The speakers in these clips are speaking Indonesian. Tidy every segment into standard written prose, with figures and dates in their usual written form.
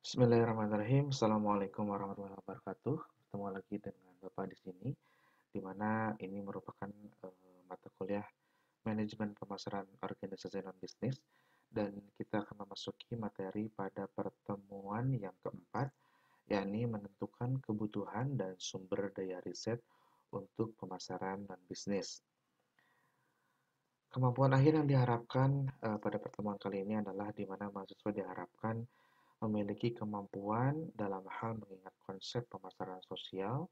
Bismillahirrahmanirrahim. Assalamualaikum warahmatullahi wabarakatuh. Bertemu lagi dengan Bapak di sini, di mana ini merupakan mata kuliah manajemen pemasaran organisasi non bisnis, dan kita akan memasuki materi pada pertemuan yang keempat, yakni menentukan kebutuhan dan sumber daya riset untuk pemasaran non bisnis. Kemampuan akhir yang diharapkan pada pertemuan kali ini adalah di mana mahasiswa diharapkan memiliki kemampuan dalam hal mengingat konsep pemasaran sosial,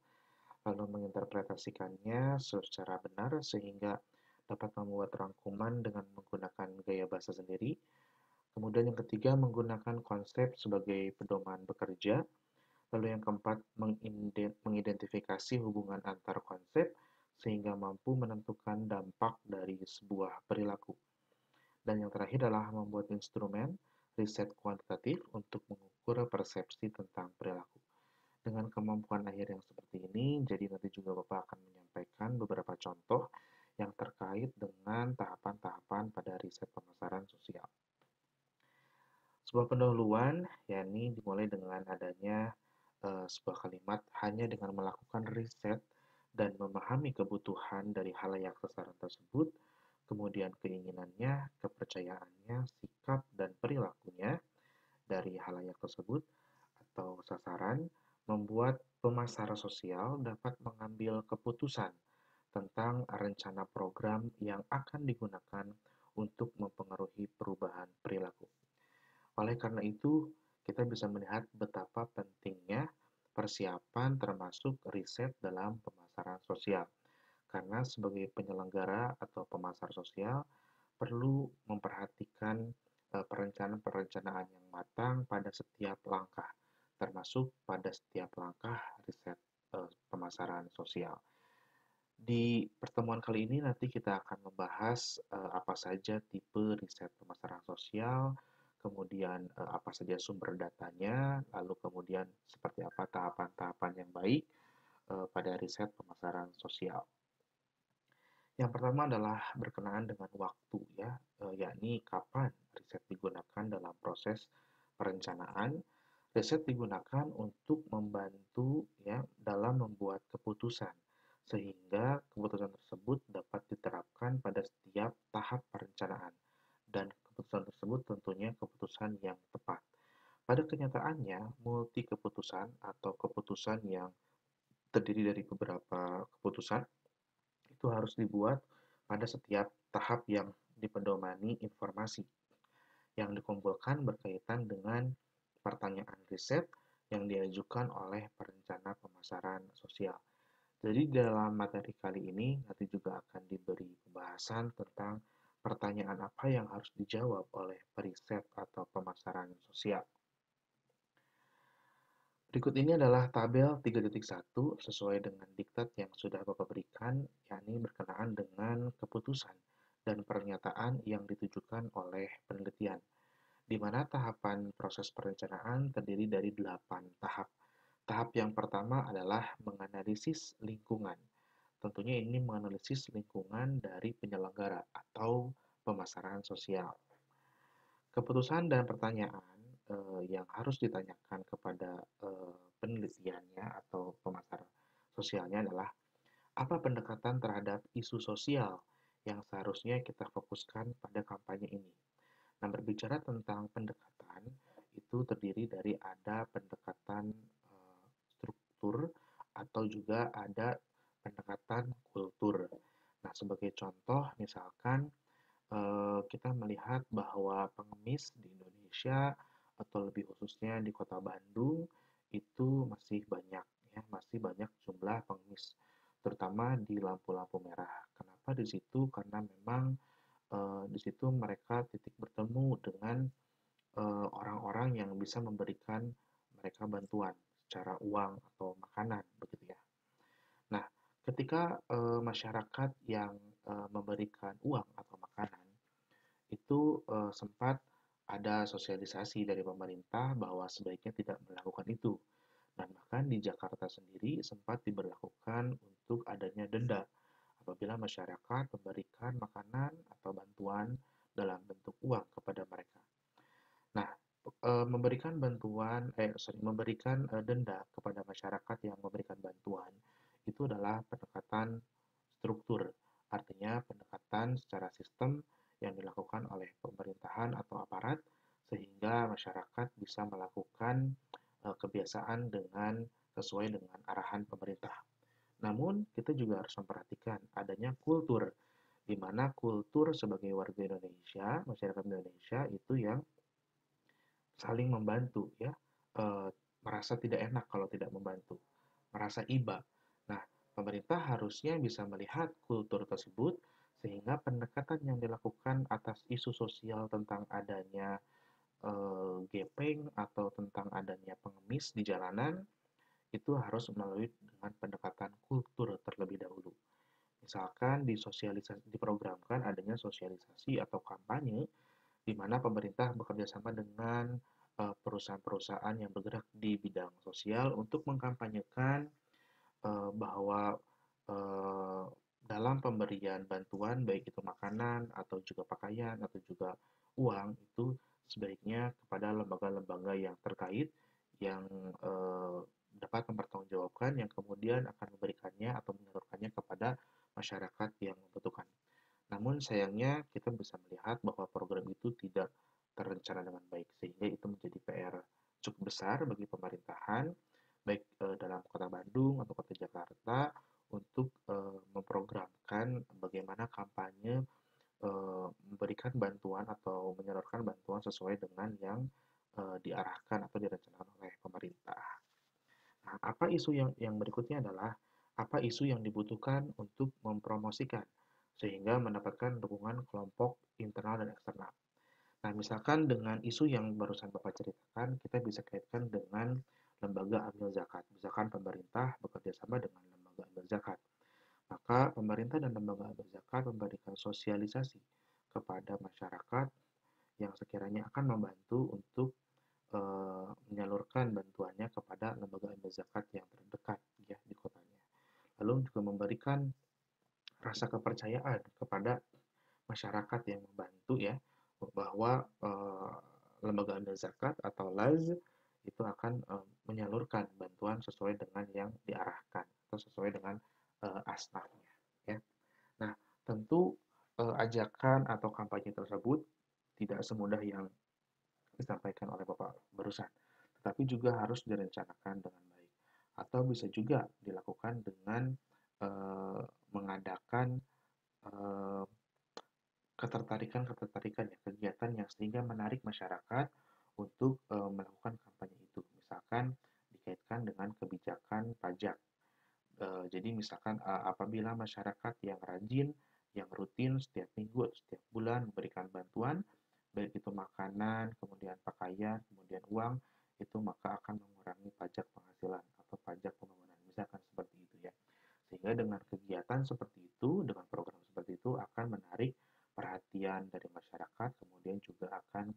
lalu menginterpretasikannya secara benar sehingga dapat membuat rangkuman dengan menggunakan gaya bahasa sendiri. Kemudian yang ketiga, menggunakan konsep sebagai pedoman bekerja. Lalu yang keempat, mengidentifikasi hubungan antar konsep sehingga mampu menentukan dampak dari sebuah perilaku. Dan yang terakhir adalah membuat instrumen riset kuantitatif untuk mengukur persepsi tentang perilaku. Dengan kemampuan akhir yang seperti ini, jadi nanti juga Bapak akan menyampaikan beberapa contoh yang terkait dengan tahapan-tahapan pada riset pemasaran sosial. Sebuah pendahuluan, yakni dimulai dengan adanya sebuah kalimat hanya dengan melakukan riset dan memahami kebutuhan dari halayak sasaran tersebut, kemudian keinginannya, kepercayaannya, sikap, dan perilakunya dari halayak tersebut atau sasaran, membuat pemasar sosial dapat mengambil keputusan tentang rencana program yang akan digunakan untuk mempengaruhi perubahan perilaku. Oleh karena itu, kita bisa melihat betapa pentingnya persiapan termasuk riset dalam pemasaran sosial. Karena sebagai penyelenggara atau pemasar sosial perlu memperhatikan perencanaan-perencanaan yang matang pada setiap langkah, termasuk pada setiap langkah riset pemasaran sosial. Di pertemuan kali ini nanti kita akan membahas apa saja tipe riset pemasaran sosial, kemudian apa saja sumber datanya, lalu kemudian seperti apa tahapan-tahapan yang baik pada riset pemasaran sosial. Yang pertama adalah berkenaan dengan waktu ya, yakni kapan riset digunakan dalam proses perencanaan. Riset digunakan untuk membantu ya dalam membuat keputusan sehingga keputusan tersebut dapat diterapkan pada setiap tahap perencanaan dan keputusan tersebut tentunya keputusan yang tepat. Pada kenyataannya, multi keputusan atau keputusan yang terdiri dari beberapa keputusan itu harus dibuat pada setiap tahap yang dipedomani informasi yang dikumpulkan berkaitan dengan pertanyaan riset yang diajukan oleh perencana pemasaran sosial. Jadi dalam materi kali ini nanti juga akan diberi pembahasan tentang pertanyaan apa yang harus dijawab oleh periset atau pemasaran sosial. Berikut ini adalah tabel 3.1 sesuai dengan diktat yang sudah Bapak berikan, yakni berkenaan dengan keputusan dan pernyataan yang ditujukan oleh penelitian, di mana tahapan proses perencanaan terdiri dari 8 tahap. Tahap yang pertama adalah menganalisis lingkungan. Tentunya ini menganalisis lingkungan dari penyelenggara atau pemasaran sosial. Keputusan dan pertanyaan yang harus ditanyakan kepada penelitiannya atau pemasar sosialnya adalah apa pendekatan terhadap isu sosial yang seharusnya kita fokuskan pada kampanye ini. Nah, berbicara tentang pendekatan, itu terdiri dari ada pendekatan struktur atau juga ada pendekatan kultur. Nah, sebagai contoh, misalkan kita melihat bahwa pengemis di Indonesia atau lebih khususnya di Kota Bandung itu masih banyak ya, masih banyak jumlah pengemis, terutama di lampu-lampu merah. Kenapa di situ? Karena memang di situ mereka titik bertemu dengan orang-orang yang bisa memberikan mereka bantuan secara uang atau makanan begitu ya. Nah, ketika masyarakat yang memberikan uang atau makanan itu sempat ada sosialisasi dari pemerintah bahwa sebaiknya tidak melakukan itu. Dan bahkan di Jakarta sendiri sempat diberlakukan untuk adanya denda apabila masyarakat memberikan makanan atau bantuan dalam bentuk uang kepada mereka. Nah, Memberikan bantuan memberikan, denda kepada masyarakat yang memberikan bantuan, itu adalah pendekatan struktur. Artinya pendekatan secara sistem yang dilakukan oleh pemerintahan atau aparat, sehingga masyarakat bisa melakukan, kebiasaan dengan sesuai dengan arahan pemerintah. Namun, kita juga harus memperhatikan adanya kultur, di mana kultur sebagai warga Indonesia, masyarakat Indonesia itu yang saling membantu ya, merasa tidak enak kalau tidak membantu, merasa iba. Nah, pemerintah harusnya bisa melihat kultur tersebut sehingga pendekatan yang dilakukan atas isu sosial tentang adanya gepeng atau tentang adanya pengemis di jalanan itu harus melalui dengan pendekatan kultur terlebih dahulu. Misalkan diprogramkan adanya sosialisasi atau kampanye di mana pemerintah bekerja sama dengan perusahaan-perusahaan yang bergerak di bidang sosial untuk mengkampanyekan bahwa eh, dalam pemberian bantuan baik itu makanan atau juga pakaian atau juga uang itu sebaiknya kepada lembaga-lembaga yang terkait yang eh, dapat mempertanggungjawabkan yang kemudian akan memberikannya atau menyalurkannya kepada masyarakat yang membutuhkan. Namun sayangnya kita bisa melihat bahwa program itu tidak terencana dengan baik sehingga itu menjadi PR cukup besar bagi pemerintahan baik dalam Kota Bandung atau Kota Jakarta untuk memprogramkan bagaimana kampanye memberikan bantuan atau menyalurkan bantuan sesuai dengan yang diarahkan atau direncanakan oleh pemerintah. Nah, apa isu yang berikutnya adalah apa isu yang dibutuhkan untuk mempromosikan sehingga mendapatkan dukungan kelompok internal dan eksternal. Nah, misalkan dengan isu yang barusan Bapak ceritakan, kita bisa kaitkan dengan lembaga amil zakat. Misalkan pemerintah bekerja sama dengan lembaga amil zakat. Maka pemerintah dan lembaga amil zakat memberikan sosialisasi kepada masyarakat yang sekiranya akan membantu untuk menyalurkan bantuannya kepada lembaga amil zakat yang terdekat ya di kotanya. Lalu juga memberikan rasa kepercayaan kepada masyarakat yang membantu ya bahwa lembaga amil zakat atau LAZ itu akan menyalurkan bantuan sesuai dengan yang diarahkan atau sesuai dengan asnafnya ya. Nah, tentu ajakan atau kampanye tersebut tidak semudah yang disampaikan oleh Bapak barusan, tetapi juga harus direncanakan dengan baik. Atau bisa juga dilakukan dengan mengadakan eh, ketertarikan-ketertarikan ya, kegiatan yang sehingga menarik masyarakat untuk melakukan kampanye itu. Misalkan dikaitkan dengan kebijakan pajak. Jadi misalkan apabila masyarakat yang rajin, yang rutin setiap minggu atau setiap bulan memberikan bantuan, baik itu makanan, kemudian pakaian, kemudian uang, itu maka akan mengurangi pajak penghasilan atau pajak pembangunan. Misalkan seperti itu ya. Sehingga dengan kegiatan seperti itu, dengan program seperti itu akan menarik perhatian dari masyarakat, kemudian juga akan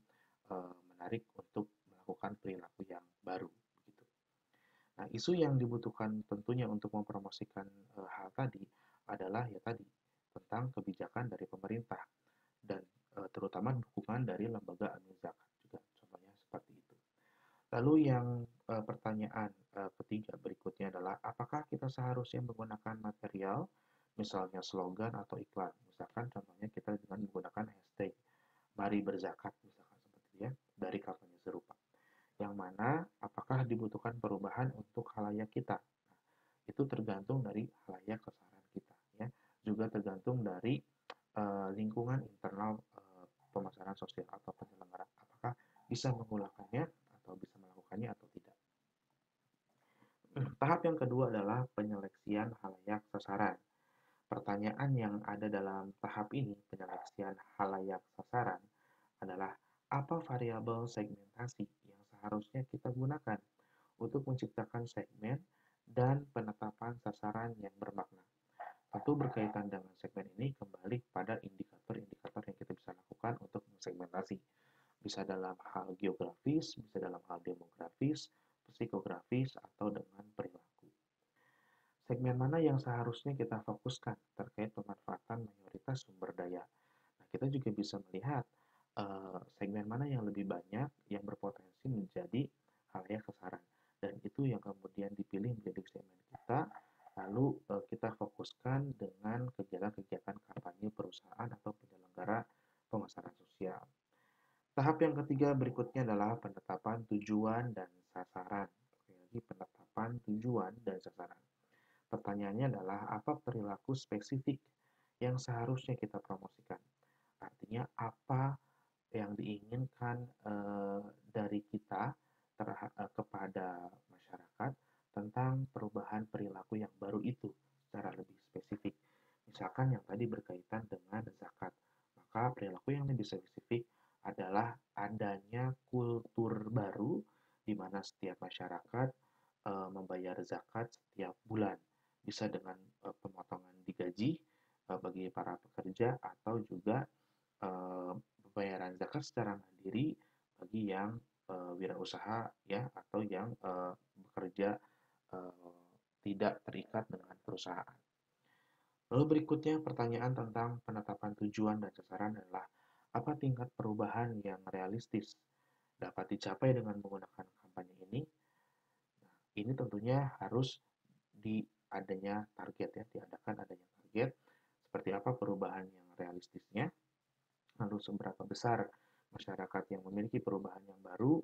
menarik untuk melakukan perilaku yang baru. Begitu. Nah, isu yang dibutuhkan tentunya untuk mempromosikan hal tadi adalah ya tadi tentang kebijakan dari pemerintah dan terutama dukungan dari lembaga amil zakat juga contohnya seperti itu. Lalu yang pertanyaan ketiga berikutnya adalah apakah kita seharusnya menggunakan material misalnya slogan atau iklan. Misalkan contohnya kita dengan menggunakan hashtag mari berzakat misalkan seperti itu ya dari kampanye serupa. Yang mana apakah dibutuhkan perubahan untuk halayak kita. Nah, itu tergantung dari halayak sasaran kita ya. Juga tergantung dari lingkungan internal pemasaran sosial atau penyelenggara. Apakah bisa menggunakannya atau bisa melakukannya atau tidak. Tahap yang kedua adalah penyeleksian halayak sasaran. Pertanyaan yang ada dalam tahap ini, penyeleksian halayak sasaran, adalah apa variabel segmentasi yang seharusnya kita gunakan untuk menciptakan segmen dan penetapan sasaran yang bermakna. Tentu berkaitan dengan segmen ini kembali pada indikator-indikator yang kita bisa lakukan untuk mensegmentasi. Bisa dalam hal geografis, bisa dalam hal demografis, psikografis, atau dengan perilaku. Segmen mana yang seharusnya kita fokuskan terkait pemanfaatan mayoritas sumber daya. Nah, kita juga bisa melihat segmen mana yang lebih banyak yang berpotensi menjadi khalayak sasaran. Dan itu yang kemudian dipilih menjadi segmen kita, lalu kita fokuskan dengan kegiatan-kegiatan kampanye perusahaan atau penyelenggara pemasaran sosial. Tahap yang ketiga berikutnya adalah penetapan tujuan dan sasaran. Jadi penetapan tujuan dan sasaran. Pertanyaannya adalah apa perilaku spesifik yang seharusnya kita promosikan? Artinya apa yang diinginkan dari kita kepada masyarakat tentang perubahan perilaku yang baru itu secara lebih spesifik. Misalkan yang tadi berkaitan dengan zakat, maka perilaku yang lebih spesifik adalah adanya kultur baru di mana setiap masyarakat membayar zakat setiap bulan, bisa dengan pemotongan di gaji bagi para pekerja atau juga pembayaran zakat secara mandiri bagi yang wirausaha ya atau yang bekerja tidak terikat dengan perusahaan. Lalu berikutnya pertanyaan tentang penetapan tujuan dan sasaran adalah apa tingkat perubahan yang realistis dapat dicapai dengan menggunakan kampanye ini? Nah, ini tentunya harus adanya target ya, diadakan adanya target seperti apa perubahan yang realistisnya, lalu seberapa besar masyarakat yang memiliki perubahan yang baru,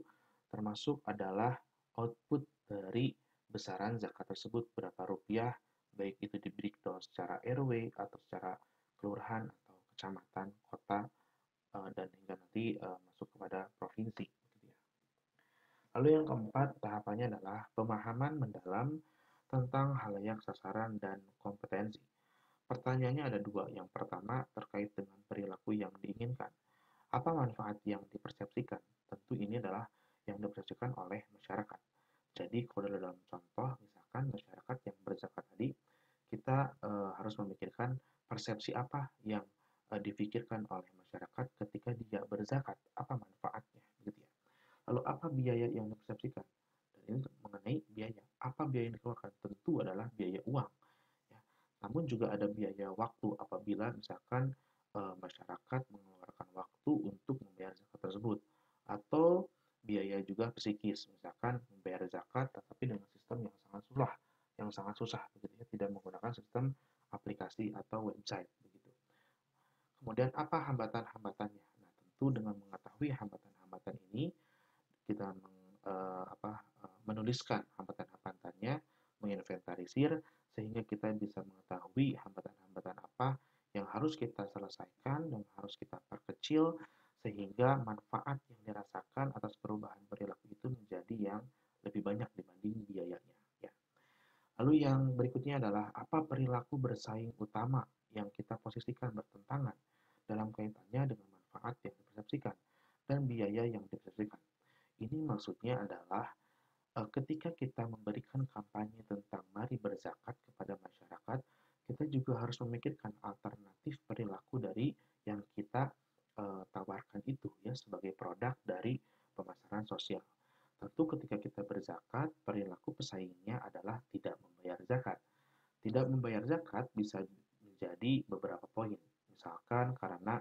termasuk adalah output dari besaran zakat tersebut, berapa rupiah, baik itu di breakdown secara RW atau secara kelurahan atau kecamatan, kota, dan hingga nanti masuk kepada provinsi. Lalu yang keempat, tahapannya adalah pemahaman mendalam tentang halayak sasaran dan kompetensi. Pertanyaannya ada dua. Yang pertama terkait dengan perilaku yang diinginkan. Apa manfaat yang dipersepsikan? Tentu ini adalah yang dipersepsikan oleh masyarakat. Jadi kalau dalam contoh, misalkan masyarakat yang berzakat tadi, kita harus memikirkan persepsi apa yang dipikirkan oleh masyarakat ketika dia berzakat, apa manfaatnya, gitu ya. Lalu apa biaya yang dipersepsikan? Dan ini mengenai biaya. Apa biaya yang dikeluarkan? Tentu adalah biaya uang. Ya. Namun juga ada biaya waktu apabila misalkan masyarakat mengeluarkan waktu untuk membayar zakat tersebut. Atau biaya juga psikis, misalkan membayar zakat tetapi dengan sistem yang sangat susah begitu ya, tidak menggunakan sistem aplikasi atau website begitu. Kemudian apa hambatan-hambatannya? Nah, tentu dengan mengetahui hambatan-hambatan ini kita menuliskan hambatan-hambatannya, menginventarisir sehingga kita bisa mengetahui hambatan-hambatan apa yang harus kita selesaikan dan harus kita perkecil sehingga manfaat yang dirasakan atas perubahan perilaku itu menjadi yang lebih banyak dibanding biayanya. Ya. Lalu yang berikutnya adalah apa perilaku bersaing utama yang kita posisikan bertentangan dalam kaitannya dengan manfaat yang dipersepsikan dan biaya yang dipersepsikan. Ini maksudnya adalah ketika kita memberikan kampanye tentang mari berzakat kepada masyarakat, kita juga harus memikirkan alternatif perilaku dari yang kita tawarkan itu ya sebagai produk dari pemasaran sosial. Tentu ketika kita berzakat, perilaku pesaingnya adalah tidak membayar zakat. Tidak membayar zakat bisa menjadi beberapa poin. Misalkan karena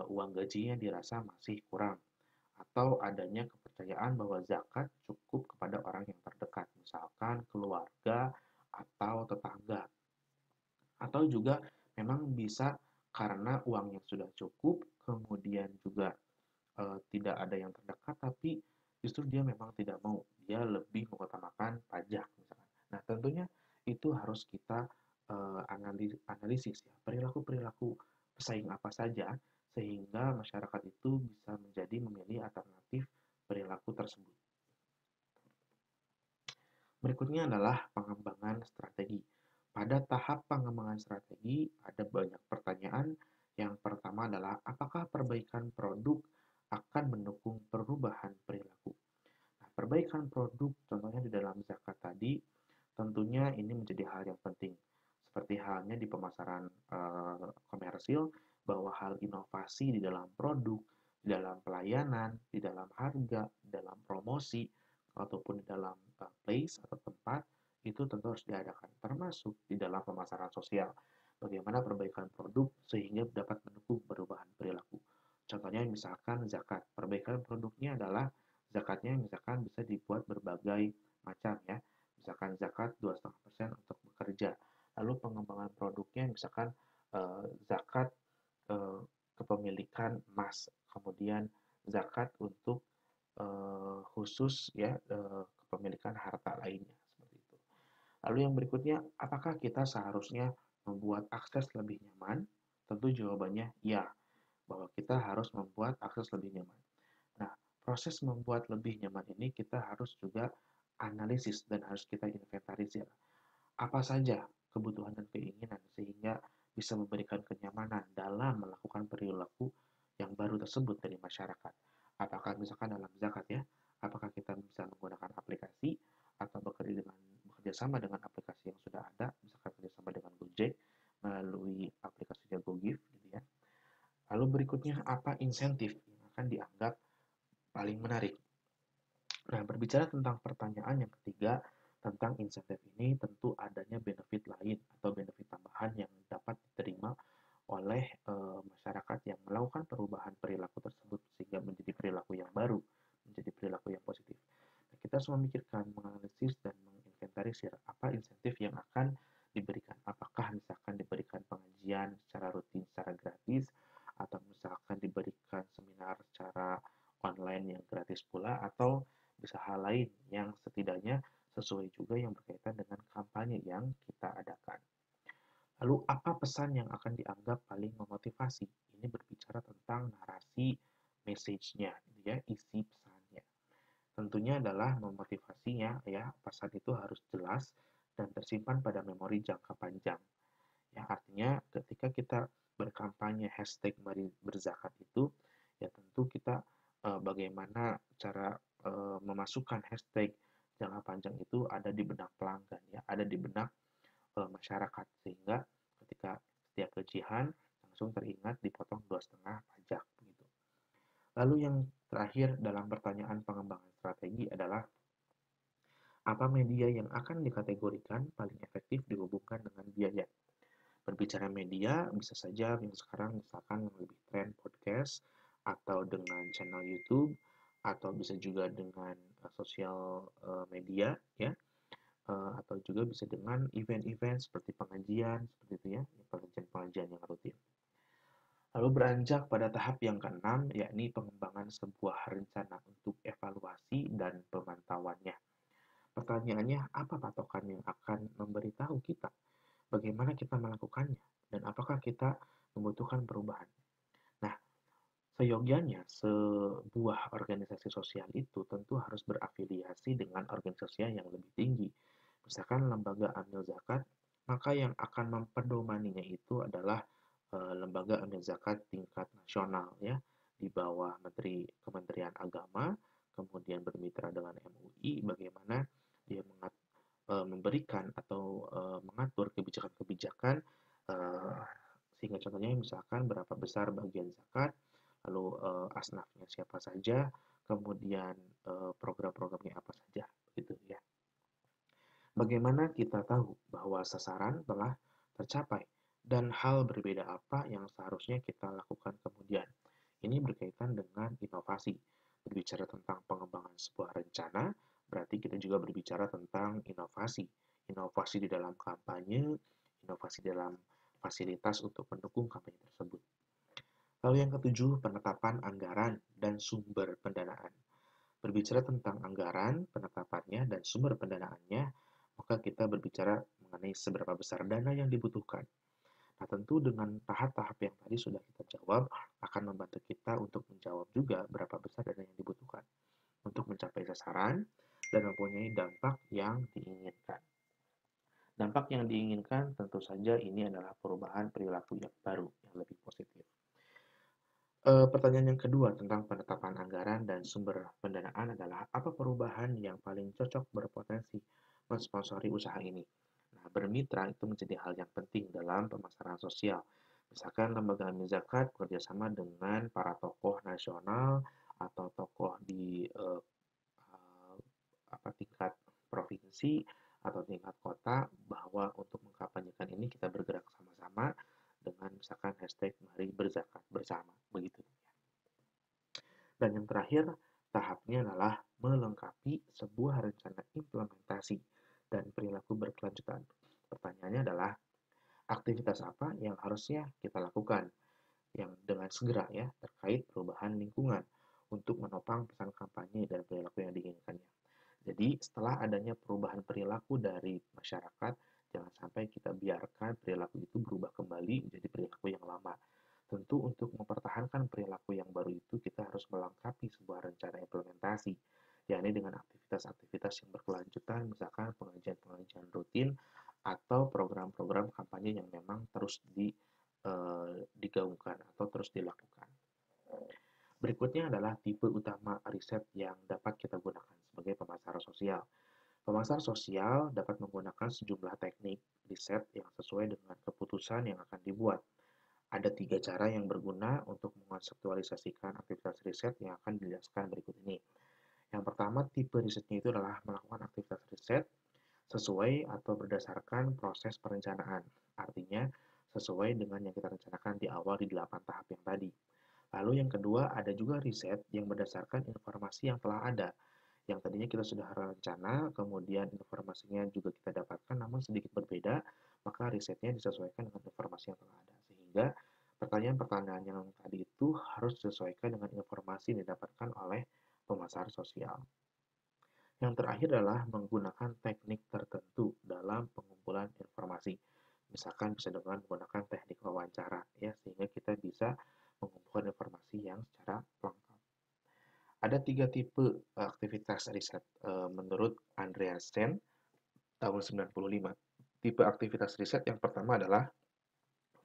uang gajinya dirasa masih kurang atau adanya kepercayaan bahwa zakat cukup kepada orang yang terdekat, misalkan keluarga atau tetangga. Atau juga memang bisa karena uang yang sudah cukup, kemudian juga tidak ada yang terdekat, tapi justru dia memang tidak mau, dia lebih mengutamakan pajak misalkan. Nah, tentunya itu harus kita analisis ya, perilaku-perilaku pesaing apa saja sehingga masyarakat itu bisa menjadi memilih alternatif perilaku tersebut. Berikutnya adalah pengembangan strategi. Pada tahap pengembangan strategi ada banyak pertanyaan. Yang pertama adalah apakah perbaikan produk akan mendukung perubahan perilaku. Nah, perbaikan produk contohnya di dalam zakat tadi tentunya ini menjadi hal yang penting. Seperti halnya di pemasaran komersil bahwa hal inovasi di dalam produk, di dalam pelayanan, di dalam harga, di dalam promosi ataupun di dalam place atau tempat itu tentu harus diadakan termasuk di dalam pemasaran sosial. Bagaimana perbaikan produk sehingga dapat mendukung perubahan perilaku. Contohnya misalkan zakat. Perbaikan produknya adalah zakatnya misalkan bisa dibuat berbagai macam ya. Misalkan zakat 2,5% untuk bekerja. Lalu pengembangan produknya misalkan zakat kepemilikan emas, kemudian zakat untuk khusus ya kepemilikan harta lainnya seperti itu. Lalu yang berikutnya, apakah kita seharusnya membuat akses lebih nyaman? Tentu jawabannya ya, bahwa kita harus membuat akses lebih nyaman. Nah, proses membuat lebih nyaman ini kita harus juga analisis dan harus kita inventarisir. Apa saja kebutuhan dan keinginan sehingga bisa memberikan kenyamanan dalam melakukan perilaku yang baru tersebut dari masyarakat. Apakah misalkan dalam zakat ya, apakah kita bisa menggunakan aplikasi atau bekerja sama dengan aplikasi yang sudah ada, misalkan bekerja sama dengan Gojek melalui aplikasi Jago Gift gitu ya. Lalu berikutnya apa insentif yang akan dianggap paling menarik. Nah, berbicara tentang pertanyaan yang ketiga, tentang insentif ini tentu adanya benefit lain atau benefit tambahan yang dapat diterima oleh masyarakat yang melakukan perubahan perilaku tersebut sehingga menjadi perilaku yang baru, menjadi perilaku yang positif. Nah, kita harus memikirkan, menganalisis, dan menginventarisir apa insentif yang akan diberikan. Apakah misalkan diberikan pengajian secara rutin, secara gratis, atau misalkan diberikan seminar secara online yang gratis pula, atau bisa hal lain yang setidaknya sesuai juga yang berkaitan dengan kampanye yang kita adakan. Lalu apa pesan yang akan dianggap paling memotivasi? Ini berbicara tentang narasi message-nya, ya, isi pesannya. Tentunya adalah memotivasinya, ya, pesan itu harus jelas dan tersimpan pada memori jangka panjang. Ya, artinya ketika kita berkampanye hashtag mari berzakat itu, ya tentu kita bagaimana cara memasukkan hashtag jangka panjang itu ada di benak pelanggan, ya, ada di benak masyarakat sehingga ketika setiap gajian langsung teringat dipotong 2,5 pajak begitu. Lalu yang terakhir dalam pertanyaan pengembangan strategi adalah apa media yang akan dikategorikan paling efektif dihubungkan dengan biaya. Berbicara media, bisa saja yang sekarang misalkan yang lebih tren podcast, atau dengan channel YouTube, atau bisa juga dengan sosial media, ya, atau juga bisa dengan event-event seperti pengajian, seperti itu ya, pengajian-pengajian yang rutin. Lalu beranjak pada tahap yang keenam, yakni pengembangan sebuah rencana untuk evaluasi dan pemantauannya. Pertanyaannya, apa patokan yang akan memberitahu kita bagaimana kita melakukannya, dan apakah kita membutuhkan perubahan. Nah, seyogianya sebuah organisasi sosial itu tentu harus berafiliasi dengan organisasi yang lebih tinggi. Misalkan lembaga amil zakat, maka yang akan mempedomaninya itu adalah lembaga amil zakat tingkat nasional ya, di bawah Kementerian Agama, kemudian bermitra dengan MUI, bagaimana dia memberikan atau mengatur kebijakan-kebijakan sehingga contohnya misalkan berapa besar bagian zakat, lalu asnafnya siapa saja, kemudian program-programnya apa saja, gitu ya. Bagaimana kita tahu bahwa sasaran telah tercapai dan hal berbeda apa yang seharusnya kita lakukan kemudian? Ini berkaitan dengan inovasi. Berbicara tentang pengembangan sebuah rencana, berarti kita juga berbicara tentang inovasi. Inovasi di dalam kampanye, inovasi dalam fasilitas untuk mendukung kampanye tersebut. Lalu yang ketujuh, penetapan anggaran dan sumber pendanaan. Berbicara tentang anggaran, penetapannya, dan sumber pendanaannya, maka kita berbicara mengenai seberapa besar dana yang dibutuhkan. Nah, tentu dengan tahap-tahap yang tadi sudah kita jawab, akan membantu kita untuk menjawab juga berapa besar dana yang dibutuhkan untuk mencapai sasaran dan mempunyai dampak yang diinginkan. Dampak yang diinginkan tentu saja ini adalah perubahan perilaku yang baru, yang lebih positif. Pertanyaan yang kedua tentang penetapan anggaran dan sumber pendanaan adalah apa perubahan yang paling cocok berpotensi mensponsori usaha ini? Nah, bermitra itu menjadi hal yang penting dalam pemasaran sosial. Misalkan lembaga amil zakat bekerjasama dengan para tokoh nasional atau tokoh di tingkat provinsi atau tingkat kota bahwa untuk mengkampanyekan ini kita bergerak sama-sama dengan misalkan hashtag mari berzakat bersama begitu. Dan yang terakhir, tahapnya adalah melengkapi sebuah rencana implementasi dan perilaku berkelanjutan. Pertanyaannya adalah, aktivitas apa yang harusnya kita lakukan yang dengan segera ya terkait perubahan lingkungan untuk menopang pesan kampanye dan perilaku yang diinginkannya. Jadi setelah adanya perubahan perilaku dari masyarakat, jangan sampai kita biarkan perilaku itu berubah kembali menjadi perilaku yang lama. Tentu untuk mempertahankan perilaku yang baru itu kita harus melengkapi sebuah rencana implementasi, yakni dengan aktivitas-aktivitas yang berkelanjutan, misalkan pengajian-pengajian rutin atau program-program kampanye yang memang terus digaungkan atau terus dilakukan. Berikutnya adalah tipe utama riset yang dapat kita gunakan sebagai pemasaran sosial. Pemasar sosial dapat menggunakan sejumlah teknik riset yang sesuai dengan keputusan yang akan dibuat. Ada 3 cara yang berguna untuk mengkonseptualisasikan aktivitas riset yang akan dijelaskan berikut ini. Yang pertama, tipe risetnya itu adalah melakukan aktivitas riset sesuai atau berdasarkan proses perencanaan. Artinya, sesuai dengan yang kita rencanakan di awal di 8 tahap yang tadi. Lalu yang kedua, ada juga riset yang berdasarkan informasi yang telah ada. Yang tadinya kita sudah rencana, kemudian informasinya juga kita dapatkan, namun sedikit berbeda, maka risetnya disesuaikan dengan informasi yang telah ada. Sehingga pertanyaan-pertanyaan yang tadi itu harus disesuaikan dengan informasi yang didapatkan oleh pemasar sosial. Yang terakhir adalah menggunakan teknik tertentu dalam pengumpulan informasi. Misalkan bisa dengan menggunakan teknik wawancara, ya, sehingga kita bisa mengumpulkan informasi yang secara lengkap. Ada 3 tipe aktivitas riset menurut Andreasen tahun 95. Tipe aktivitas riset yang pertama adalah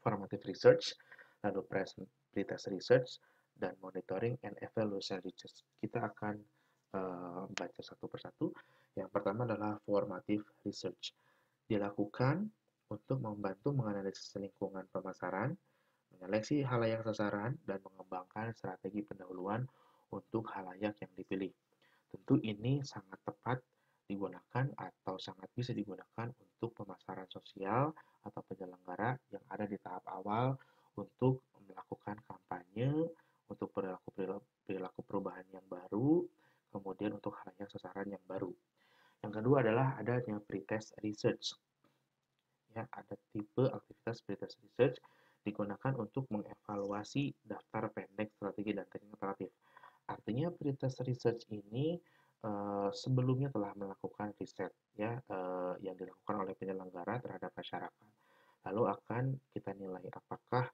formative research, lalu presentative research, dan monitoring and evaluation research. Kita akan baca satu persatu. Yang pertama adalah formative research. Dilakukan untuk membantu menganalisis lingkungan pemasaran, menyeleksi halayak sasaran, dan mengembangkan strategi pendahuluan untuk halayak yang dipilih. Tentu ini sangat tepat digunakan atau sangat bisa digunakan untuk pemasaran sosial atau penyelenggara yang ada di tahap awal untuk melakukan kampanye, untuk perilaku perubahan yang baru, kemudian untuk halayak sasaran yang baru. Yang kedua adalah adanya pretest research. Ya, ada tipe aktivitas pretest research digunakan untuk mengevaluasi daftar pendek strategi dan teknik operatif. Artinya pretest research ini sebelumnya telah melakukan riset ya yang dilakukan oleh penyelenggara terhadap masyarakat. Lalu akan kita nilai apakah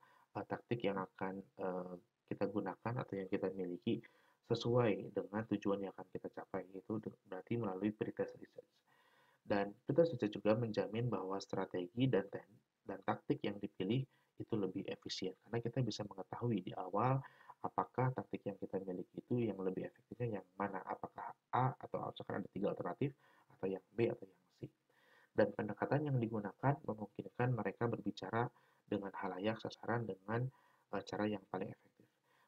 taktik yang akan kita gunakan atau yang kita miliki sesuai dengan tujuan yang akan kita capai, itu berarti melalui pretest research. Dan kita bisa juga menjamin bahwa strategi dan taktik yang dipilih itu lebih efisien karena kita bisa mengetahui di awal apakah taktik yang kita miliki itu yang lebih efektifnya yang mana, apakah A atau misalkan ada 3 alternatif atau yang B atau yang C. Dan pendekatan yang digunakan memungkinkan mereka berbicara dengan halayak sasaran dengan cara yang paling efektif.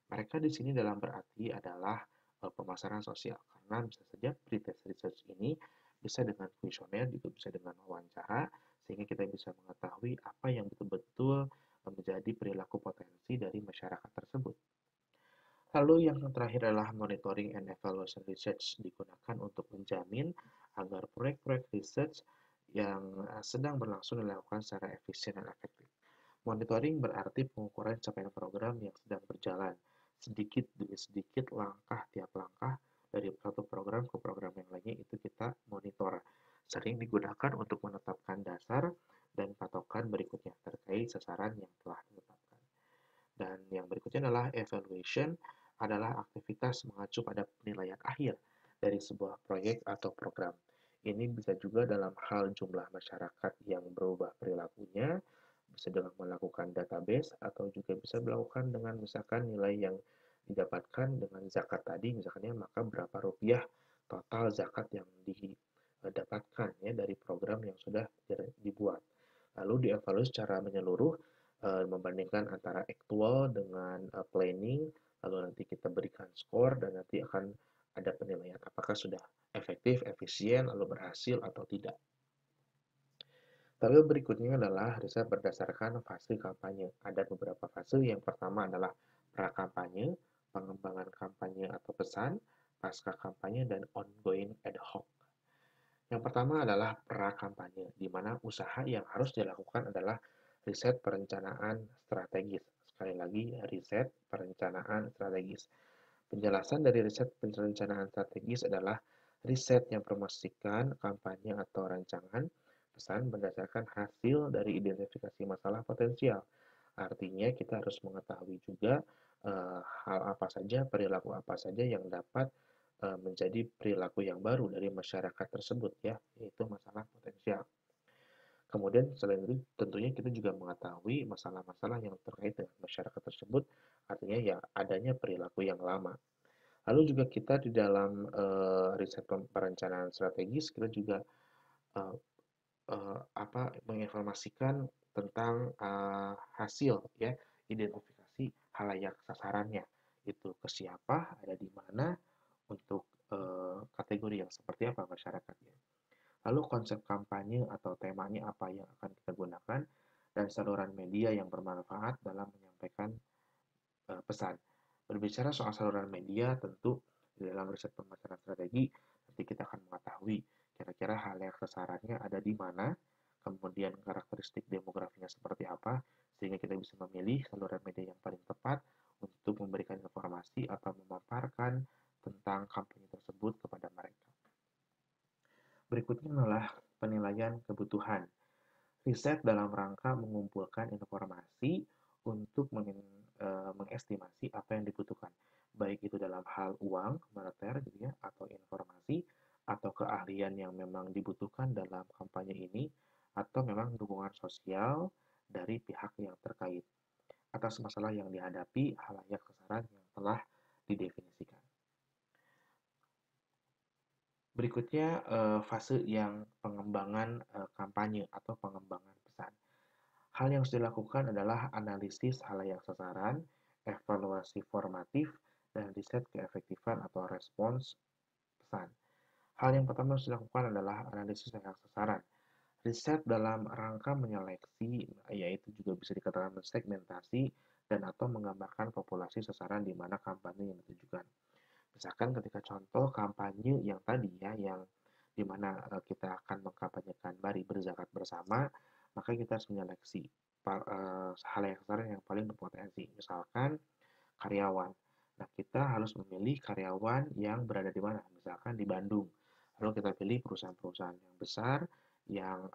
Mereka di sini dalam berarti adalah pemasaran sosial karena bisa saja pretest research ini bisa dengan kuesioner, juga bisa dengan wawancara, sehingga kita bisa mengetahui apa yang betul-betul menjadi perilaku potensi dari masyarakat tersebut. Lalu yang terakhir adalah monitoring and evaluation research digunakan untuk menjamin agar proyek-proyek research yang sedang berlangsung dilakukan secara efisien dan efektif. Monitoring berarti pengukuran capaian program yang sedang berjalan, sedikit demi sedikit, langkah tiap langkah, dari satu program ke program yang lainnya itu kita monitor. Sering digunakan untuk menetapkan dasar dan patokan berikutnya terkait sasaran yang telah ditetapkan. Dan yang berikutnya adalah evaluation, adalah aktivitas mengacu pada penilaian akhir dari sebuah proyek atau program. Ini bisa juga dalam hal jumlah masyarakat yang berubah perilakunya, bisa dengan melakukan database, atau juga bisa melakukan dengan misalkan nilai yang didapatkan dengan zakat tadi, misalkannya maka berapa rupiah total zakat yang didapatkan ya dari program yang sudah dibuat. Lalu dievaluasi secara menyeluruh membandingkan antara actual dengan planning, lalu nanti kita berikan skor dan nanti akan ada penilaian apakah sudah efektif, efisien, lalu berhasil atau tidak. Tapi berikutnya adalah riset berdasarkan fase kampanye. Ada beberapa fase. Yang pertama adalah pra-kampanye, pengembangan kampanye atau pesan, pasca kampanye, dan ongoing ad hoc. Yang pertama adalah pra-kampanye, di mana usaha yang harus dilakukan adalah riset perencanaan strategis. Sekali lagi, riset perencanaan strategis. Penjelasan dari riset perencanaan strategis adalah riset yang promosikan kampanye atau rancangan pesan berdasarkan hasil dari identifikasi masalah potensial. Artinya kita harus mengetahui juga hal apa saja, perilaku apa saja yang dapat menjadi perilaku yang baru dari masyarakat tersebut ya, yaitu masalah potensial. Kemudian selain itu tentunya kita juga mengetahui masalah-masalah yang terkait dengan masyarakat tersebut, artinya ya adanya perilaku yang lama. Lalu juga kita di dalam riset perencanaan strategis kita juga uh, menginformasikan tentang hasil ya identifikasi halayak sasarannya itu ke siapa, ada di mana, untuk kategori yang seperti apa masyarakatnya. Lalu konsep kampanye atau temanya apa yang akan kita gunakan dan saluran media yang bermanfaat dalam menyampaikan pesan. Berbicara soal saluran media, tentu di dalam riset pemasaran strategi, nanti kita akan mengetahui kira-kira hal yang sasarannya ada di mana, kemudian karakteristik demografinya seperti apa, sehingga kita bisa memilih saluran media yang paling tepat untuk memberikan informasi atau memaparkan tentang kampanye tersebut kepada mereka. Berikutnya adalah penilaian kebutuhan. Riset dalam rangka mengumpulkan informasi untuk mengestimasi apa yang dibutuhkan, baik itu dalam hal uang, moneter gitu ya, atau informasi, atau keahlian yang memang dibutuhkan dalam kampanye ini, atau memang dukungan sosial dari pihak yang terkait atas masalah yang dihadapi halayak sasaran yang telah didefinisikan. Berikutnya fase yang pengembangan kampanye atau pengembangan pesan. Hal yang harus dilakukan adalah analisis halayak sasaran, evaluasi formatif, dan riset keefektifan atau respons pesan. Hal yang pertama harus dilakukan adalah analisis halayak sasaran. Riset dalam rangka menyeleksi, yaitu juga bisa dikatakan mensegmentasi dan atau menggambarkan populasi sasaran di mana kampanye yang ditujukan. Misalkan ketika contoh kampanye yang tadi ya, yang dimana kita akan mengkampanyekan mari berzakat bersama, maka kita harus menyeleksi hal yang sasaran yang paling berpotensi. Misalkan karyawan. Nah, kita harus memilih karyawan yang berada di mana? Misalkan di Bandung. Lalu kita pilih perusahaan-perusahaan yang besar, yang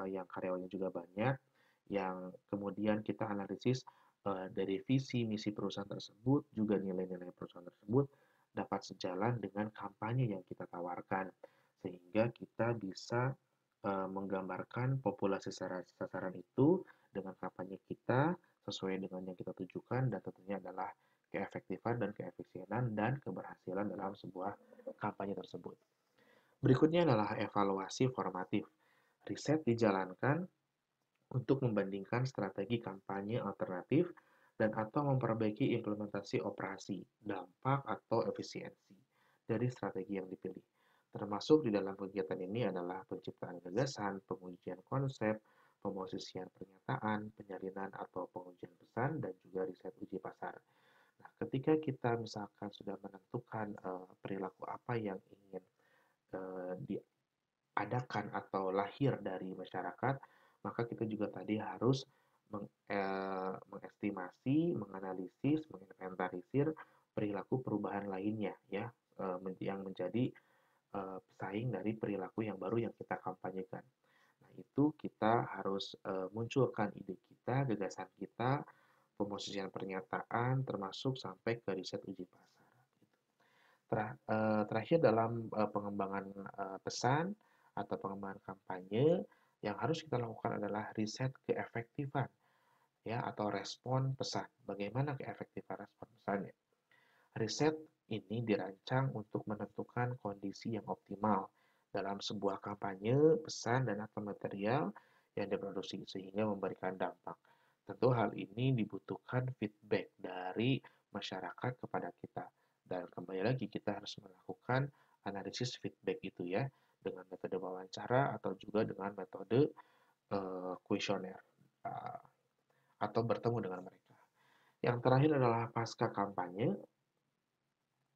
yang karyawannya juga banyak, yang kemudian kita analisis dari visi misi perusahaan tersebut, juga nilai-nilai perusahaan tersebut dapat sejalan dengan kampanye yang kita tawarkan, sehingga kita bisa menggambarkan populasi sasaran itu dengan kampanye kita sesuai dengan yang kita tujukan, dan tentunya adalah keefektifan dan keefisienan dan keberhasilan dalam sebuah kampanye tersebut. Berikutnya adalah evaluasi formatif. Riset dijalankan untuk membandingkan strategi kampanye alternatif dan atau memperbaiki implementasi operasi, dampak atau efisiensi dari strategi yang dipilih. Termasuk di dalam kegiatan ini adalah penciptaan gagasan, pengujian konsep, pemosisian pernyataan, penyalinan atau pengujian pesan, dan juga riset uji pasar. Nah, ketika kita misalkan sudah menentukan perilaku apa yang ingin diadakan atau lahir dari masyarakat, maka kita juga tadi harus mengestimasi, menganalisis, menginventarisir perilaku perubahan lainnya ya, yang menjadi pesaing dari perilaku yang baru yang kita kampanyekan. Nah, itu kita harus munculkan ide kita, gagasan kita, pemosisian pernyataan, termasuk sampai ke riset uji pasar. Terakhir dalam pengembangan pesan atau pengembangan kampanye, yang harus kita lakukan adalah riset keefektifan ya atau respon pesan. Bagaimana keefektifan respon pesannya? Riset ini dirancang untuk menentukan kondisi yang optimal dalam sebuah kampanye, pesan, dan atau material yang diproduksi sehingga memberikan dampak. Tentu hal ini dibutuhkan feedback dari masyarakat kepada kita. Dan kembali lagi kita harus melakukan analisis feedback itu ya dengan metode wawancara atau juga dengan metode kuesioner atau bertemu dengan mereka. Yang terakhir adalah pasca kampanye.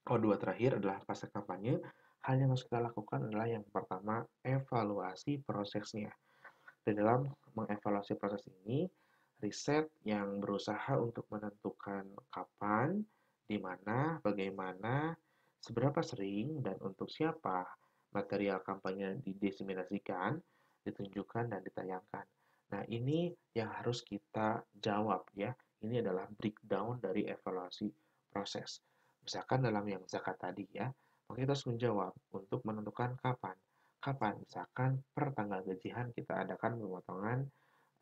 O2 terakhir adalah fase kampanye. Hal yang harus kita lakukan adalah yang pertama, evaluasi prosesnya. Di dalam mengevaluasi proses ini, riset yang berusaha untuk menentukan kapan, di mana, bagaimana, seberapa sering, dan untuk siapa material kampanye didiseminasikan, ditunjukkan, dan ditayangkan. Nah, ini yang harus kita jawab ya. Ini adalah breakdown dari evaluasi proses. Misalkan dalam yang zakat tadi ya, maka kita harus menjawab untuk menentukan kapan. Kapan? Misalkan per tanggal gajian kita adakan pemotongan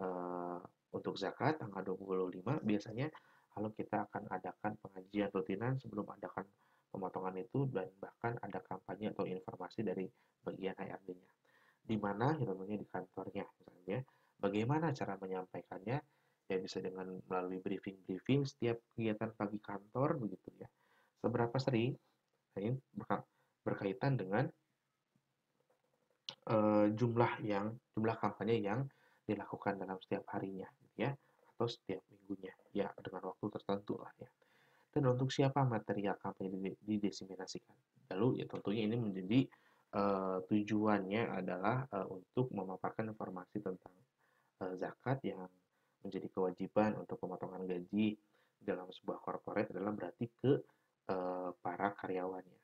eh, untuk zakat tanggal 25, biasanya kalau kita akan adakan pengajian rutinan sebelum adakan pemotongan itu, dan bahkan ada kampanye atau informasi dari bagian HRD-nya. Di mana ilmunya di kantornya misalnya. Bagaimana cara menyampaikannya? Ya bisa dengan melalui briefing-briefing setiap kegiatan pagi kantor begitu ya. Seberapa sering? Nah, ini berkaitan dengan jumlah kampanye yang dilakukan dalam setiap harinya gitu ya, atau setiap minggunya ya, dengan waktu tertentu lah ya. Dan untuk siapa material kampanye didiseminasikan, lalu ya tentunya ini menjadi tujuannya adalah untuk memaparkan informasi tentang zakat yang menjadi kewajiban untuk pemotongan gaji dalam sebuah korporat adalah berarti ke para karyawannya.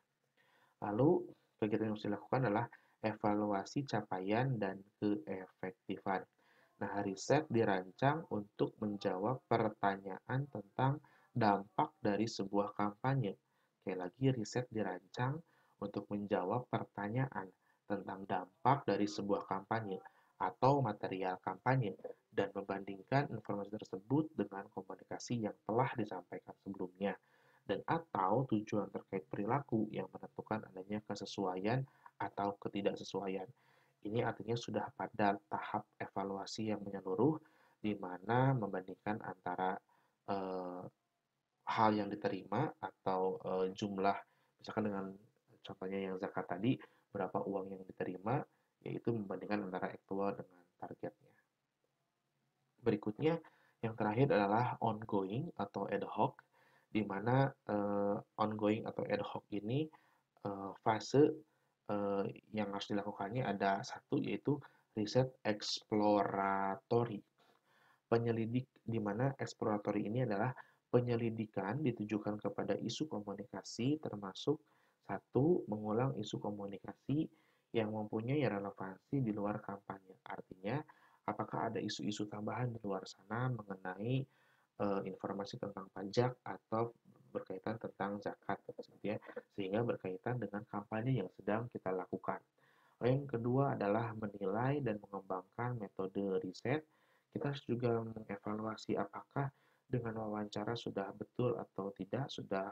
Lalu kegiatan yang harus dilakukan adalah evaluasi capaian dan keefektifan. Nah, riset dirancang untuk menjawab pertanyaan tentang dampak dari sebuah kampanye. Sekali lagi, riset dirancang untuk menjawab pertanyaan tentang dampak dari sebuah kampanye atau material kampanye dan membandingkan informasi tersebut dengan komunikasi yang telah disampaikan sebelumnya dan atau tujuan terkait perilaku yang menentukan adanya kesesuaian atau ketidaksesuaian. Ini artinya sudah pada tahap evaluasi yang menyeluruh, di mana membandingkan antara eh, hal yang diterima atau jumlah, misalkan dengan contohnya yang zakat tadi, berapa uang yang diterima, yaitu membandingkan antara aktual dengan targetnya. Berikutnya, yang terakhir adalah ongoing atau ad hoc, di mana ongoing atau ad hoc ini fase yang harus dilakukannya ada satu, yaitu riset eksploratory. Penyelidik, di mana eksploratory ini adalah penyelidikan ditujukan kepada isu komunikasi, termasuk satu, mengulang isu komunikasi yang mempunyai relevansi di luar kampanye. Artinya, apakah ada isu-isu tambahan di luar sana mengenai informasi tentang pajak atau berkaitan tentang zakat tersebut ya, sehingga berkaitan dengan kampanye yang sedang kita lakukan. Yang kedua adalah menilai dan mengembangkan metode riset. Kita harus juga mengevaluasi apakah dengan wawancara sudah betul atau tidak, sudah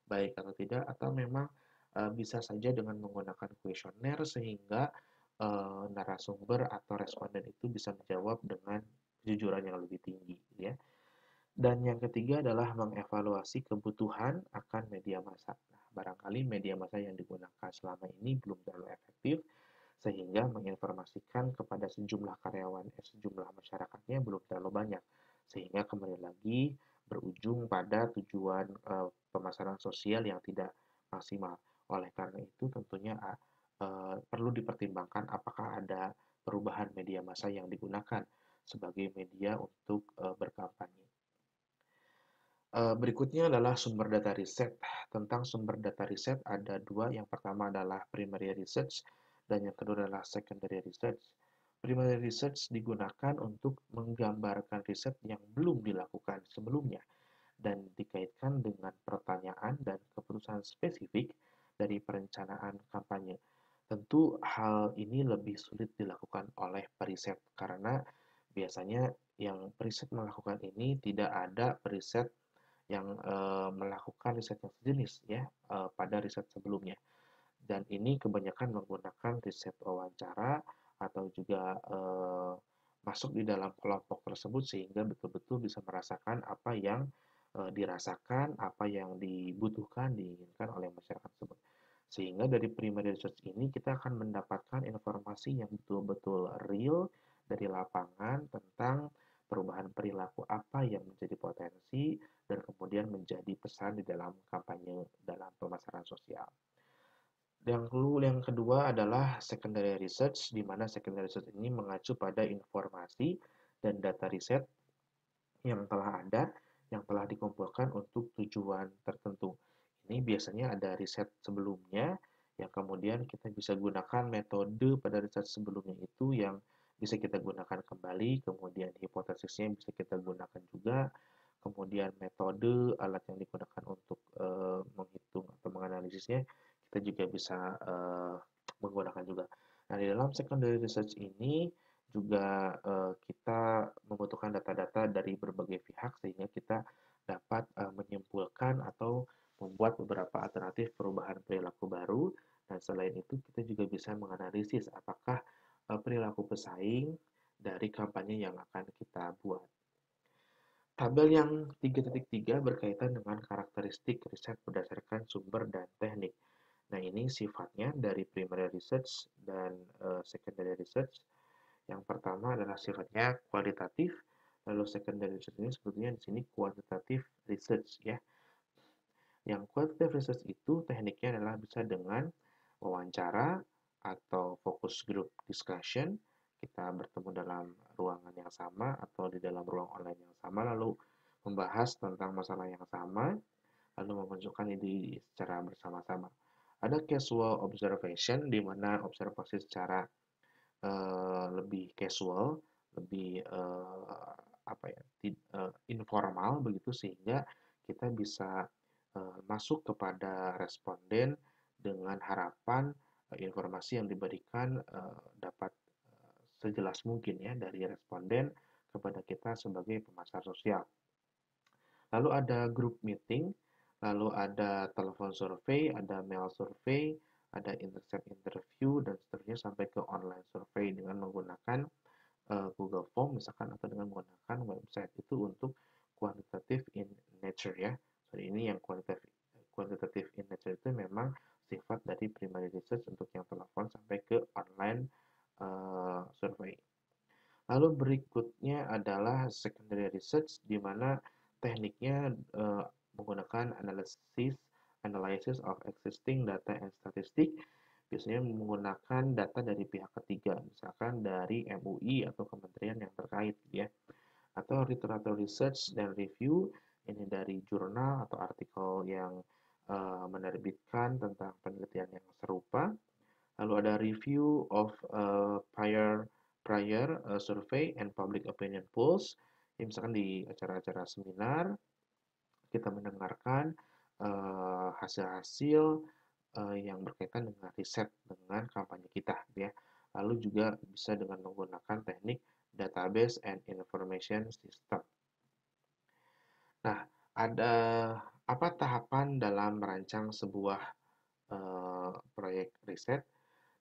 baik atau tidak, atau memang bisa saja dengan menggunakan kuesioner sehingga narasumber atau responden itu bisa menjawab dengan kejujuran yang lebih tinggi ya. Dan yang ketiga adalah mengevaluasi kebutuhan akan media massa. Nah, barangkali media massa yang digunakan selama ini belum terlalu efektif, sehingga menginformasikan kepada sejumlah karyawan, sejumlah masyarakatnya belum terlalu banyak. Sehingga kembali lagi berujung pada tujuan pemasaran sosial yang tidak maksimal. Oleh karena itu tentunya perlu dipertimbangkan apakah ada perubahan media massa yang digunakan sebagai media untuk berkampanye. Berikutnya adalah sumber data riset. Tentang sumber data riset ada dua. Yang pertama adalah primary research dan yang kedua adalah secondary research. Primary research digunakan untuk menggambarkan riset yang belum dilakukan sebelumnya dan dikaitkan dengan pertanyaan dan keputusan spesifik dari perencanaan kampanye. Tentu hal ini lebih sulit dilakukan oleh periset karena biasanya yang periset melakukan ini tidak ada periset yang melakukan riset yang sejenis ya pada riset sebelumnya. Dan ini kebanyakan menggunakan riset wawancara atau juga masuk di dalam kelompok tersebut sehingga betul-betul bisa merasakan apa yang dirasakan, apa yang dibutuhkan, diinginkan oleh masyarakat tersebut. Sehingga dari primary research ini kita akan mendapatkan informasi yang betul-betul real dari lapangan tentang perubahan perilaku apa yang menjadi potensi dan kemudian menjadi pesan di dalam kampanye dalam pemasaran sosial. Yang kedua adalah secondary research, di mana secondary research ini mengacu pada informasi dan data riset yang telah ada, yang telah dikumpulkan untuk tujuan tertentu. Ini biasanya ada riset sebelumnya, yang kemudian kita bisa gunakan metode pada riset sebelumnya itu yang bisa kita gunakan kembali, kemudian hipotesisnya bisa kita gunakan juga, kemudian metode alat yang digunakan untuk menghitung atau menganalisisnya kita juga bisa menggunakan juga. Nah, di dalam secondary research ini juga kita membutuhkan data-data dari berbagai pihak sehingga kita dapat menyimpulkan atau membuat beberapa alternatif perubahan perilaku baru, dan selain itu kita juga bisa menganalisis apakah perilaku pesaing dari kampanye yang akan kita buat. Tabel yang 3.3 berkaitan dengan karakteristik riset berdasarkan sumber dan teknik. Nah, ini sifatnya dari primary research dan secondary research. Yang pertama adalah sifatnya kualitatif, lalu secondary research ini sebetulnya di sini kuantitatif research ya. Yang quantitative research itu tekniknya adalah bisa dengan wawancara atau focus group discussion, kita bertemu dalam ruangan yang sama atau di dalam ruang online yang sama, lalu membahas tentang masalah yang sama, lalu memunculkan ide secara bersama-sama. Ada casual observation, di mana observasi secara lebih casual, lebih apa ya, informal begitu, sehingga kita bisa masuk kepada responden dengan harapan informasi yang diberikan dapat sejelas mungkin ya dari responden kepada kita sebagai pemasar sosial. Lalu ada group meeting, lalu ada telepon survei, ada mail survei, ada intercept interview, dan seterusnya sampai ke online survei dengan menggunakan Google Form misalkan atau dengan menggunakan website itu untuk quantitative in nature ya. Jadi ini yang quantitative in nature itu memang sifat dari primary research untuk yang telepon sampai ke online survei. Lalu berikutnya adalah secondary research, di mana tekniknya menggunakan analysis of existing data and statistic, biasanya menggunakan data dari pihak ketiga, misalkan dari MUI atau kementerian yang terkait, ya, atau literature research dan review, ini dari jurnal atau artikel yang menerbitkan tentang penelitian yang serupa. Lalu ada review of prior survey and public opinion polls. Ya, misalkan di acara-acara seminar kita mendengarkan hasil-hasil yang berkaitan dengan riset dengan kampanye kita, ya. Lalu juga bisa dengan menggunakan teknik database and information system. Nah, ada apa tahapan dalam merancang sebuah proyek riset?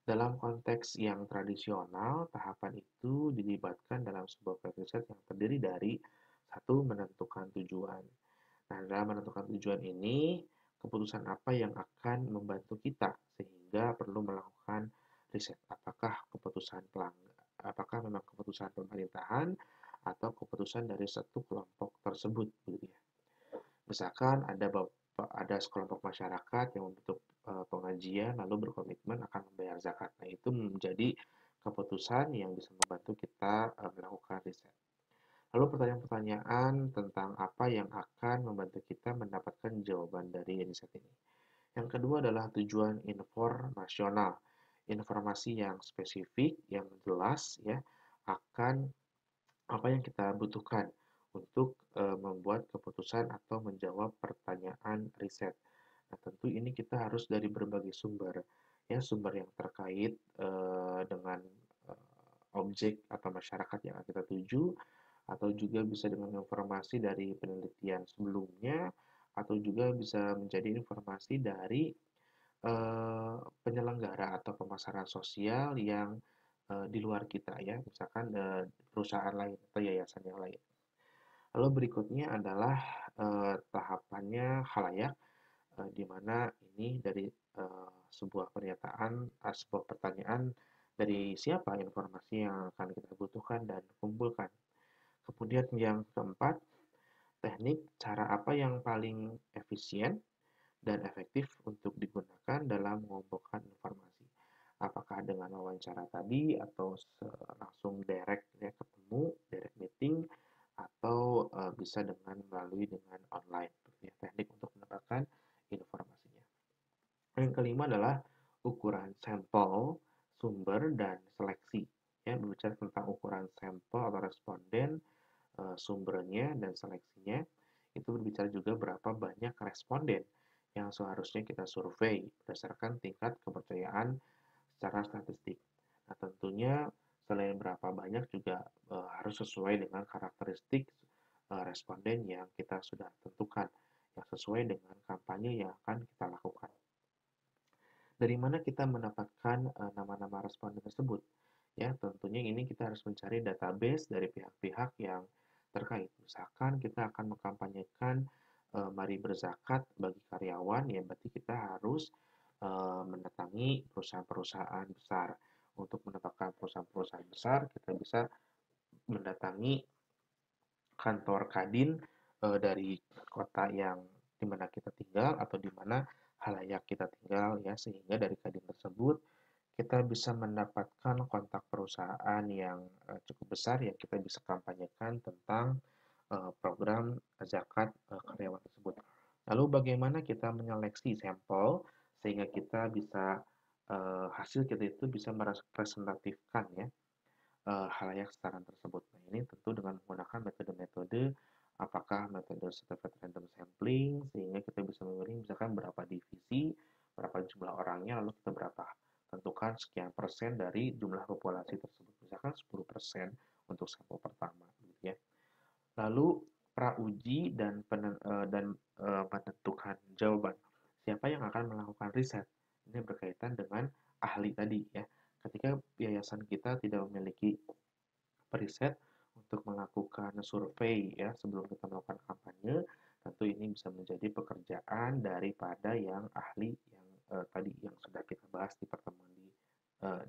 Dalam konteks yang tradisional, tahapan itu dilibatkan dalam sebuah proyek riset yang terdiri dari satu, menentukan tujuan. Nah, dalam menentukan tujuan ini, keputusan apa yang akan membantu kita sehingga perlu melakukan riset. Apakah memang keputusan pemerintahan atau keputusan dari satu kelompok tersebut, begitu ya. Misalkan ada sekelompok masyarakat yang membentuk pengajian lalu berkomitmen akan membayar zakat. Nah, itu menjadi keputusan yang bisa membantu kita melakukan riset. Lalu pertanyaan-pertanyaan tentang apa yang akan membantu kita mendapatkan jawaban dari riset ini. Yang kedua adalah tujuan informasional. Informasi yang spesifik, yang jelas ya, akan apa yang kita butuhkan untuk membuat keputusan atau menjawab pertanyaan riset. Nah, tentu ini kita harus dari berbagai sumber, ya, sumber yang terkait dengan objek atau masyarakat yang akan kita tuju, atau juga bisa dengan informasi dari penelitian sebelumnya, atau juga bisa menjadi informasi dari penyelenggara atau pemasaran sosial yang di luar kita ya, misalkan perusahaan lain atau yayasan yang lain. Lalu berikutnya adalah tahapannya khalayak, di mana ini dari sebuah pernyataan, sebuah pertanyaan dari siapa informasi yang akan kita butuhkan dan kumpulkan. Kemudian yang keempat, teknik cara apa yang paling efisien dan efektif untuk digunakan dalam mengumpulkan informasi. Apakah dengan wawancara tadi atau langsung direct ya ketemu, direct meeting atau bisa dengan melalui dengan online ya, teknik untuk mendapatkan informasinya. Yang kelima adalah ukuran sampel, sumber dan seleksi. Ya, berbicara tentang ukuran sampel atau responden, sumbernya dan seleksinya, itu berbicara juga berapa banyak responden yang seharusnya kita survei berdasarkan tingkat kepercayaan secara statistik. Nah, tentunya selain berapa banyak juga harus sesuai dengan karakteristik responden yang kita sudah tentukan, yang sesuai dengan kampanye yang akan kita lakukan. Dari mana kita mendapatkan nama-nama responden tersebut? Ya, tentunya ini kita harus mencari database dari pihak-pihak yang terkait. Misalkan kita akan mengkampanyekan mari berzakat bagi karyawan, ya berarti kita harus mendatangi perusahaan-perusahaan besar. Untuk mendapatkan perusahaan-perusahaan besar, kita bisa mendatangi kantor Kadin dari kota yang di mana kita tinggal atau di mana halayak kita tinggal ya, sehingga dari Kadin tersebut kita bisa mendapatkan kontak perusahaan yang cukup besar yang kita bisa kampanyekan tentang program zakat karyawan tersebut. Lalu bagaimana kita menyeleksi sampel sehingga kita bisa hasil kita itu bisa merepresentatifkan ya halayak sasaran tersebut. Nah, ini tentu dengan menggunakan metode-metode apakah metode certified random sampling sehingga kita bisa memilih misalkan berapa divisi, berapa jumlah orangnya, lalu kita berapa tentukan sekian persen dari jumlah populasi tersebut. Misalkan 10% untuk sampel pertama gitu ya. Lalu prauji dan menentukan jawaban. Siapa yang akan melakukan riset? Ini berkaitan dengan ahli tadi ya. Ketika yayasan kita tidak memiliki periset untuk melakukan survei ya sebelum kita melakukan kampanye, tentu ini bisa menjadi pekerjaan daripada yang ahli yang tadi yang sudah kita bahas di pertemuan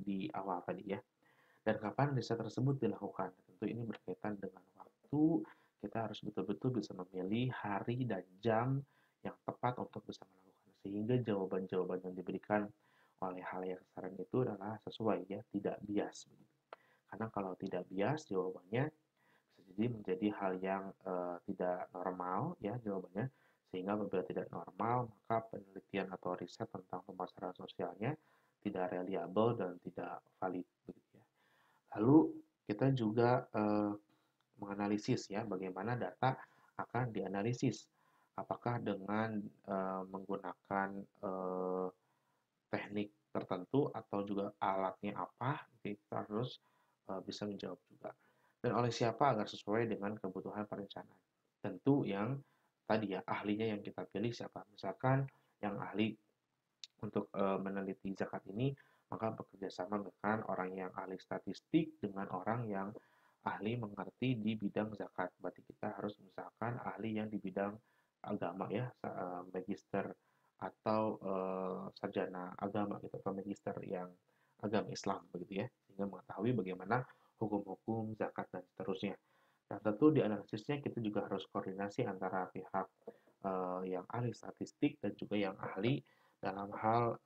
di awal tadi ya. Dan kapan riset tersebut dilakukan? Tentu ini berkaitan dengan waktu. Kita harus betul-betul bisa memilih hari dan jam yang tepat untuk bisa melakukan sehingga jawaban-jawaban yang diberikan oleh hal yang saran itu adalah sesuai ya, tidak bias. Karena kalau tidak bias jawabannya bisa jadi menjadi hal yang tidak normal ya jawabannya, sehingga apabila tidak normal maka penelitian atau riset tentang pemasaran sosialnya tidak reliable dan tidak valid begitu ya. Lalu kita juga menganalisis ya bagaimana data akan dianalisis. Apakah dengan menggunakan teknik tertentu atau juga alatnya apa, kita harus bisa menjawab juga. Dan oleh siapa agar sesuai dengan kebutuhan perencanaan. Tentu yang tadi ya ahlinya yang kita pilih siapa. Misalkan yang ahli untuk meneliti zakat ini maka bekerja sama dengan orang yang ahli statistik dengan orang yang ahli mengerti di bidang zakat. Berarti kita harus misalkan ahli yang di bidang agama ya, magister atau sarjana agama gitu atau magister yang agama Islam begitu ya, sehingga mengetahui bagaimana hukum-hukum zakat dan seterusnya. Dan tentu di analisisnya kita juga harus koordinasi antara pihak yang ahli statistik dan juga yang ahli dalam hal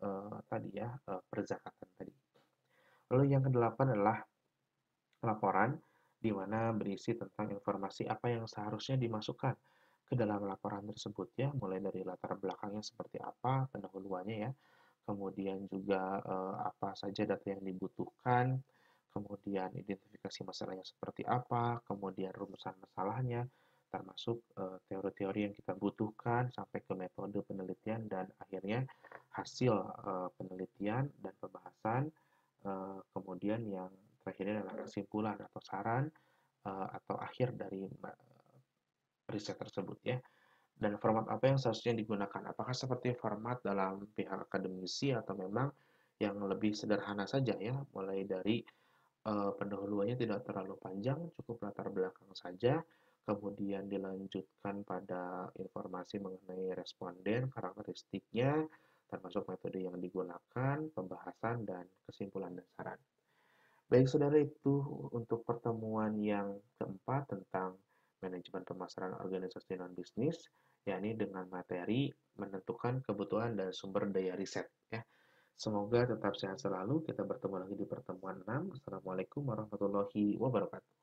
tadi ya perzakatan tadi. Lalu yang kedelapan adalah laporan di mana berisi tentang informasi apa yang seharusnya dimasukkan ke dalam laporan tersebut ya, mulai dari latar belakangnya seperti apa, pendahuluannya ya, kemudian juga apa saja data yang dibutuhkan, kemudian identifikasi masalahnya seperti apa, kemudian rumusan masalahnya, termasuk teori-teori yang kita butuhkan sampai ke metode penelitian dan akhirnya hasil penelitian dan pembahasan, kemudian yang terakhirnya adalah kesimpulan atau saran atau akhir dari riset tersebut ya. Dan format apa yang seharusnya digunakan? Apakah seperti format dalam pihak akademisi atau memang yang lebih sederhana saja ya, mulai dari pendahuluannya tidak terlalu panjang, cukup latar belakang saja, kemudian dilanjutkan pada informasi mengenai responden, karakteristiknya, termasuk metode yang digunakan, pembahasan, dan kesimpulan dan saran. Baik saudara, itu untuk pertemuan yang keempat tentang manajemen pemasaran organisasi non-bisnis, yakni dengan materi menentukan kebutuhan dan sumber daya riset. Ya. Semoga tetap sehat selalu. Kita bertemu lagi di pertemuan 6. Assalamualaikum warahmatullahi wabarakatuh.